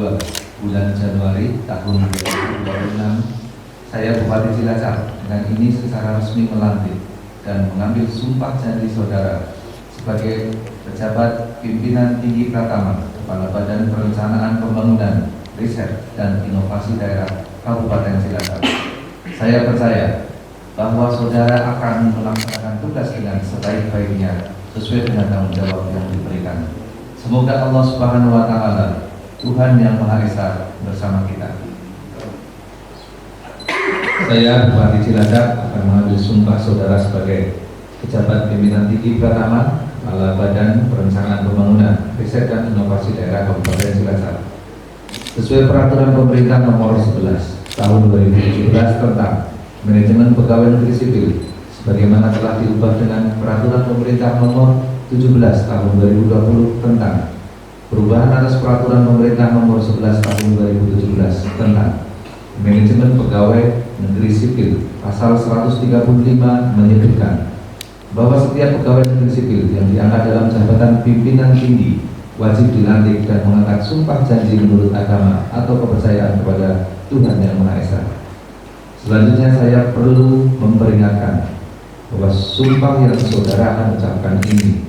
kedua bulan Januari tahun 2026, saya Bupati Cilacap dengan ini secara resmi melantik dan mengambil sumpah janji saudara sebagai pejabat pimpinan tinggi Pratama, Kepala Badan Perencanaan Pembangunan, Riset dan Inovasi Daerah Kabupaten Cilacap. Saya percaya bahwa saudara akan melaksanakan tugas dengan sebaik-baiknya sesuai dengan tanggung jawab yang diberikan. Semoga Allah Subhanahu wa Ta'ala, Tuhan yang Maha Esa, bersama kita. Saya Bupati Cilacap akan mengambil sumpah saudara sebagai pejabat pimpinan tinggi Pratama, Kepala Badan Perencanaan Pembangunan, Riset dan Inovasi Daerah Kabupaten Cilacap. Sesuai peraturan pemerintah nomor 11 tahun 2017 tentang manajemen pegawai negeri sipil, sebagaimana telah diubah dengan peraturan pemerintah nomor 17 tahun 2020 tentang perubahan atas peraturan pemerintah nomor 11 tahun 2017 tentang manajemen pegawai negeri sipil. Pasal 135 menyebutkan bahwa setiap pegawai negeri sipil yang diangkat dalam jabatan pimpinan tinggi wajib dilantik dan mengangkat sumpah janji menurut agama atau kepercayaan kepada Tuhan Yang Maha Esa. Selanjutnya saya perlu memperingatkan bahwa sumpah yang saudara akan ucapkan ini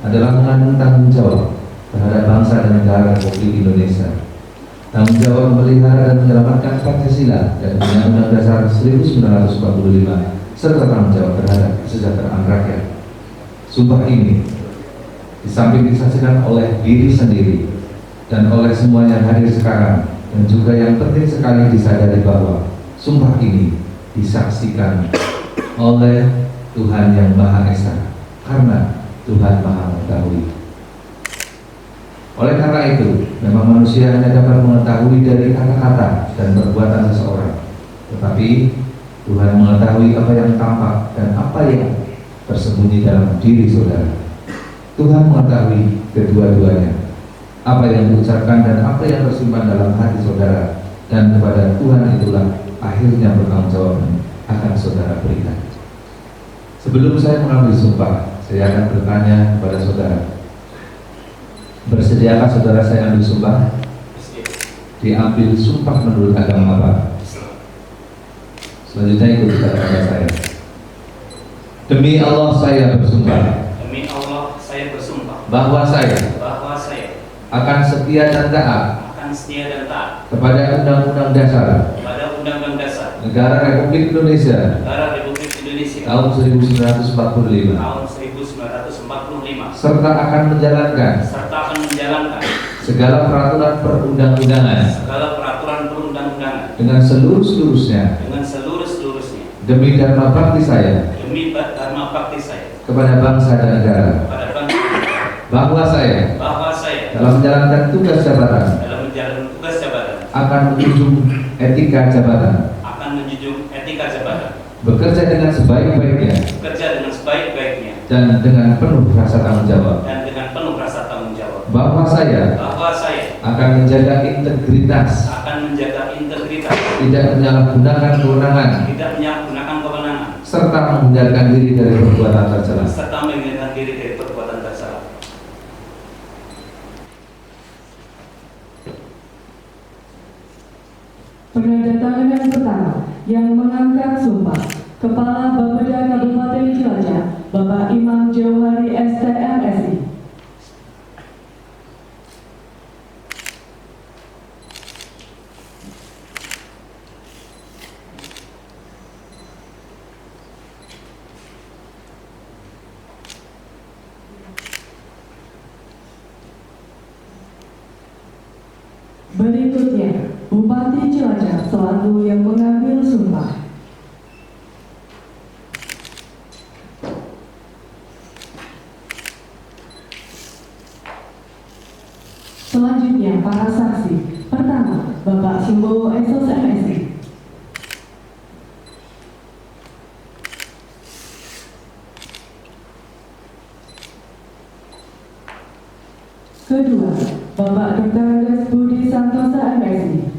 adalah mengandung tanggung jawab terhadap bangsa dan negara Republik Indonesia, tanggung jawab memelihara dan menyelamatkan Pancasila dan Undang-Undang Dasar 1945, serta tanggung jawab terhadap kesejahteraan rakyat. Sumpah ini di samping disaksikan oleh diri sendiri dan oleh semua yang hadir sekarang, dan juga yang penting sekali disadari bahwa sumpah ini disaksikan oleh Tuhan Yang Maha Esa, karena Tuhan Maha Mengetahui. Oleh karena itu, memang manusia hanya dapat mengetahui dari kata-kata dan perbuatan seseorang, tetapi Tuhan mengetahui apa yang tampak dan apa yang tersembunyi dalam diri saudara. Tuhan mengetahui kedua-duanya, apa yang diucapkan dan apa yang tersimpan dalam hati saudara, dan kepada Tuhan itulah akhirnya bertanggung jawab akan saudara berikan. Sebelum saya mengambil sumpah, saya akan bertanya kepada saudara, bersediakah saudara saya ambil sumpah? Diambil sumpah menurut agama apa? Selanjutnya ikut kata-kata saya. Demi Allah saya bersumpah. Demi Allah saya bersumpah Bahwa saya akan setia dan taat kepada Undang-Undang Dasar Negara Republik Indonesia tahun 1945, serta akan menjalankan segala peraturan perundang-undangan dengan seluruh-seluruhnya demi dharma bakti saya kepada bangsa dan negara. Bahwa saya dalam menjalankan tugas jabatan akan menjunjung etika jabatan, bekerja dengan sebaik-baiknya dan dengan penuh rasa tanggung jawab. Bahwa saya akan menjaga integritas, tidak menyalahgunakan kewenangan, serta menghindarkan diri dari perbuatan tercela. Penandatanganan yang pertama yang mengangkat sumpah Kepala Bapeda Kabupaten Cilacap, Bapak Imam Jauhari STMSI. Berikutnya, Bupati Cilacap selaku yang mengambil sumpah. Selanjutnya, para saksi. Pertama, Bapak Simbowo Esos MSI. Kedua, Bapak Dr. Andes Budi Santosa MSI.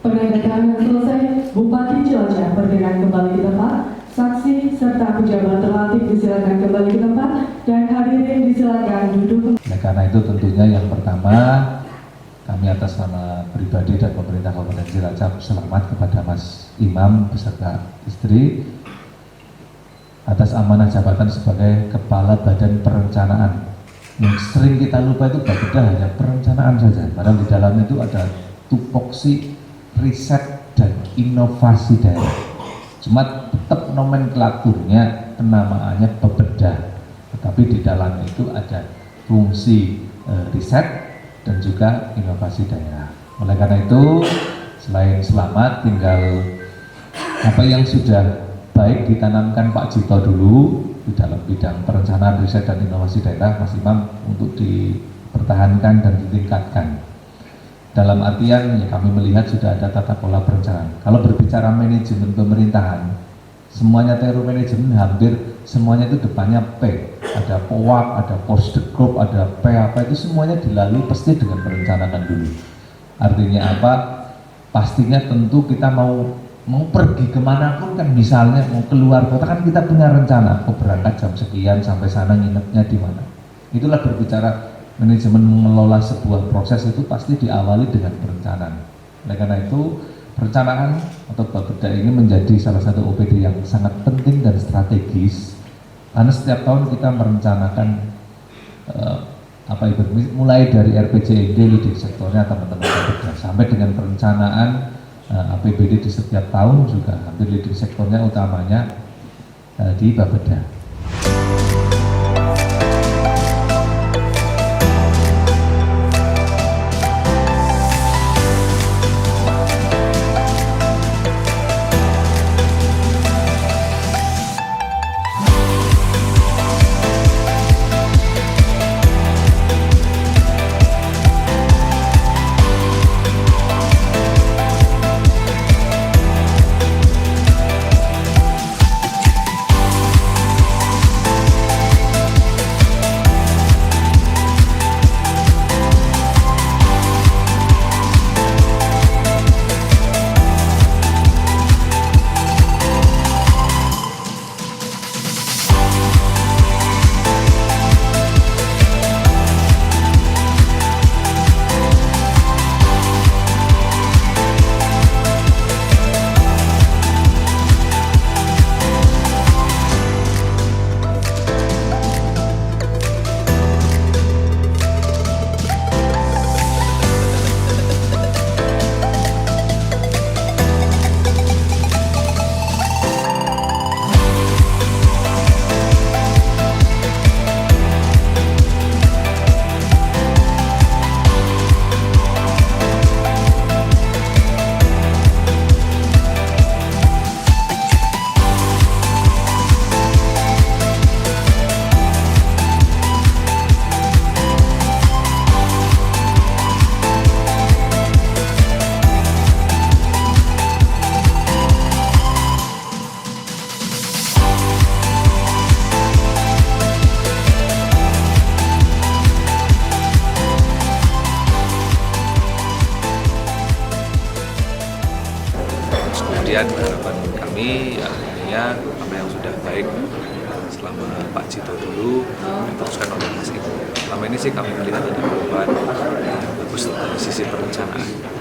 Penanda keterangan selesai, Bupati Cilacap berkenan kembali ke tempat, saksi serta pejabat terlatih disilakan kembali ke tempat, dan hadirin disilakan duduk. Oleh karena itu tentunya yang pertama, kami atas nama pribadi dan pemerintah Kabupaten Cilacap selamat kepada Mas Imam beserta istri atas amanah jabatan sebagai Kepala Badan Perencanaan. Yang sering kita lupa itu Bapeda hanya perencanaan saja, padahal di dalamnya itu ada tupoksi riset dan inovasi daerah. Cuma tetap nomenklaturnya, penamaannya Bapeda, tetapi di dalamnya itu ada fungsi riset dan juga inovasi daerah. Oleh karena itu, selain selamat, tinggal apa yang sudah baik ditanamkan Pak Jito dulu di dalam bidang perencanaan, riset, dan inovasi daerah, Mas Imam, untuk dipertahankan dan ditingkatkan. Dalam artian, ya kami melihat sudah ada tata pola perencanaan. Kalau berbicara manajemen pemerintahan, semuanya teori manajemen hampir semuanya itu depannya P. Ada POAK, ada Posdegroup, ada P apa, itu semuanya dilalui pasti dengan perencanaan dulu. Artinya apa? Pastinya tentu kita mau pergi kemanapun kan, misalnya mau keluar kota kan kita punya rencana, berangkat jam sekian sampai sana, nginepnya di mana. Itulah berbicara manajemen mengelola sebuah proses itu pasti diawali dengan perencanaan. Oleh karena itu perencanaan atau Bapeda ini menjadi salah satu OPD yang sangat penting dan strategis, karena setiap tahun kita merencanakan mulai dari RPJMD leading sektornya teman-teman Bapeda sampai dengan perencanaan APBD di setiap tahun juga hampir leading sektornya utamanya di Bapeda. Kemudian harapan kami akhirnya apa yang sudah baik selama Pak Jito dulu diteruskan oleh Mas Ibu. Selama ini sih kami melihat ada perubahan yang bagus dari sisi perencanaan.